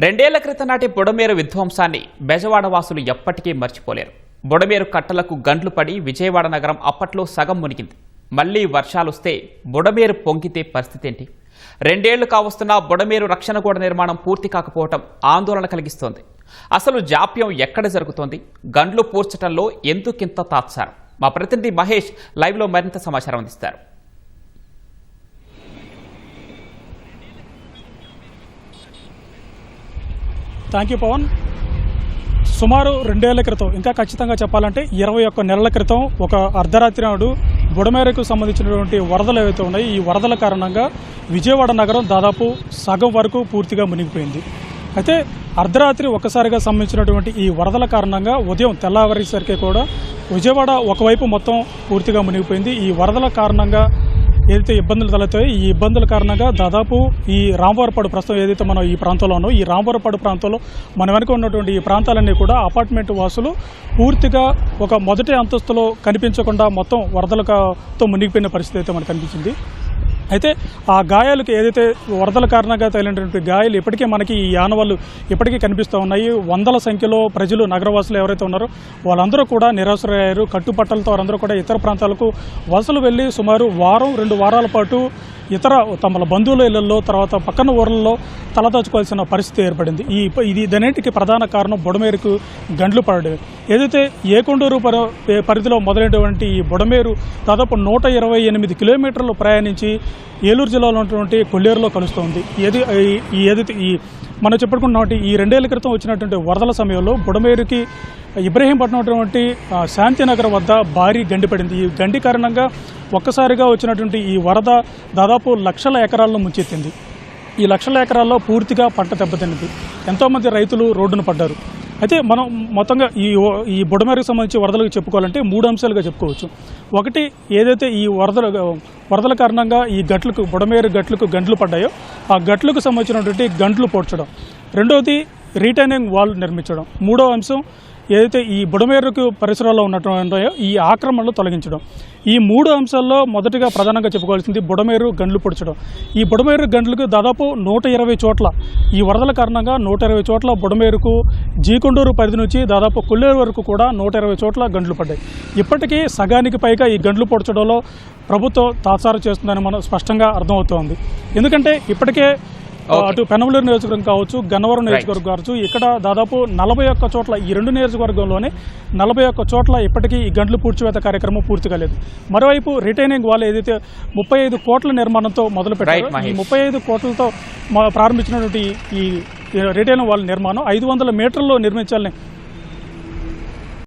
రెండేళ్ల క్రితం నాటి బుడమేరు విధ్వంసాన్ని బెజవాడ వాసులు ఎప్పటికీ మర్చిపోలేరు. బుడమేరు కట్టలకు గండ్లు పడి విజయవాడ నగరం అప్పట్లో సగం మునిగింది. మళ్లీ వర్షాలొస్తే బుడమేరు పొంగితే పరిస్థితి ఏంటి? రెండేళ్లు కావస్తున్న బుడమేరు రక్షణ గోడ నిర్మాణం పూర్తి కాకపోవటం ఆందోళన కలిగిస్తోంది. అసలు జాప్యం ఎక్కడ జరుగుతోంది? గండ్లు పూడ్చటంలో ఎందుకింత తాత్సారం? మా ప్రతినిధి మహేష్ లైవ్లో మరింత సమాచారం అందిస్తారు. Thank you Pavan. సుమారు 2 ఏళ్ల క్రితం, ఇంకా ఖచ్చితంగా చెప్పాలంటే 21 నెలల క్రితం ఒక అర్ధరాత్రి నాడు బుడమేరుకు సంబంధించినటువంటి వరదలు ఏవైతే ఉన్నాయి, ఈ వరదల కారణంగా విజయవాడ నగరం దాదాపు సగం వరకు పూర్తిగా మునిగిపోయింది. అయితే అర్ధరాత్రి ఒక్కసారిగా సంబంధించినటువంటి ఈ వరదల కారణంగా ఉదయం తెల్లవారేసరికి కూడా విజయవాడ ఒకవైపు మొత్తం పూర్తిగా మునిగిపోయింది. ఈ వరదల కారణంగా ఏదైతే ఇబ్బందులు తలెత్తాయో ఈ ఇబ్బందుల కారణంగా దాదాపు ఈ రాంవరపాడు ప్రస్తుతం ఏదైతే మనం ఈ ప్రాంతంలో ఉన్నామో, ఈ రాంవరపాడు ప్రాంతంలో మన వెనుక ఉన్నటువంటి ఈ ప్రాంతాలన్నీ కూడా అపార్ట్మెంట్ వాసులు పూర్తిగా ఒక మొదటి అంతస్తులో కనిపించకుండా మొత్తం వరదలతో మునిగిపోయిన పరిస్థితి అయితే మనకు కనిపించింది. అయితే ఆ గాయాలకు ఏదైతే వరదల కారణంగా తగిలినటువంటి గాయాలు ఇప్పటికీ మనకి ఈ ఆనవాళ్ళు ఇప్పటికీ కనిపిస్తూ ఉన్నాయి. వందల సంఖ్యలో ప్రజలు, నగరవాసులు ఎవరైతే ఉన్నారో వాళ్ళందరూ కూడా నిరాశ్రయ్యారు. కట్టుబట్టలతో వారందరూ కూడా ఇతర ప్రాంతాలకు వలసలు వెళ్ళి సుమారు 1-2 వారాల పాటు ఇతర తమ బంధువుల ఇళ్లలో, తర్వాత పక్కన ఊర్లలో తలదాచుకోవాల్సిన పరిస్థితి ఏర్పడింది. దీనికి ప్రధాన కారణం బుడమేరుకు గండ్లు పడడమే. ఏదైతే ఏకొండూరు పరిధిలో మొదలైనటువంటి ఈ బుడమేరు దాదాపు 128 కిలోమీటర్లు ప్రయాణించి ఏలూరు జిల్లాలో ఉన్నటువంటి కొల్లేరులో కలుస్తుంది. ఏదైతే మనం చెప్పుకున్నటువంటి ఈ 2 ఏళ్ల క్రితం వచ్చినటువంటి వరదల సమయంలో బుడమేరుకి ఇబ్రహీంపట్నం అటువంటి శాంతినగర్ వద్ద భారీ గండి పడింది. ఈ గండి కారణంగా ఒక్కసారిగా వచ్చినటువంటి ఈ వరద దాదాపు లక్షల ఎకరాలను ముంచెత్తింది. ఈ లక్షల ఎకరాల్లో పూర్తిగా పంట దెబ్బతింది. ఎంతోమంది రైతులు రోడ్డున పడ్డారు. అయితే మనం మొత్తంగా ఈ బుడమేరుకు సంబంధించి వరదలకు చెప్పుకోవాలంటే 3 అంశాలుగా చెప్పుకోవచ్చు. ఒకటి, ఏదైతే ఈ వరదల కారణంగా ఈ బుడమేరు గట్లకు గండ్లు పడ్డాయో ఆ గట్లకు సంబంధించినటువంటి గండ్లు పోడ్చడం. రెండవది, రీటైనింగ్ వాల్ నిర్మించడం. మూడవ అంశం, ఏదైతే ఈ బుడమేరుకు పరిసరాల్లో ఉన్నటువంటి ఈ ఆక్రమణలు తొలగించడం. ఈ 3 అంశాల్లో మొదటిగా ప్రధానంగా చెప్పుకోవాల్సింది బుడమేరు గండ్లు పొడ్చడం. ఈ బుడమేరు గండ్లకు దాదాపు 120 చోట్ల ఈ వరదల కారణంగా 120 చోట్ల బుడమేరుకు జీకొండూరు పరిధి నుంచి దాదాపు కొల్లేరు వరకు కూడా 120 చోట్ల గండ్లు పడ్డాయి. ఇప్పటికీ సగానికి పైగా ఈ గండ్లు పొడ్చడంలో ప్రభుత్వం తాత్సారం చేస్తుందని మనం స్పష్టంగా అర్థమవుతోంది. ఎందుకంటే ఇప్పటికే అటు పెనమలూరు నియోజకవర్గం కావచ్చు, గన్నవరం నియోజకవర్గం కావచ్చు, ఇక్కడ దాదాపు 41 చోట్ల, ఈ 2 నియోజకవర్గంలోనే 41 చోట్ల ఇప్పటికీ ఈ గండ్లు పూడ్చివేత కార్యక్రమం పూర్తి కాలేదు. మరోవైపు రిటైనింగ్ వాల్ ఏదైతే 35 కోట్ల నిర్మాణంతో మొదలు పెట్టారో, ఈ 35 కోట్లతో ప్రారంభించినటువంటి ఈ రిటైనింగ్ వాల్ నిర్మాణం 500 మీటర్లో నిర్మించాలని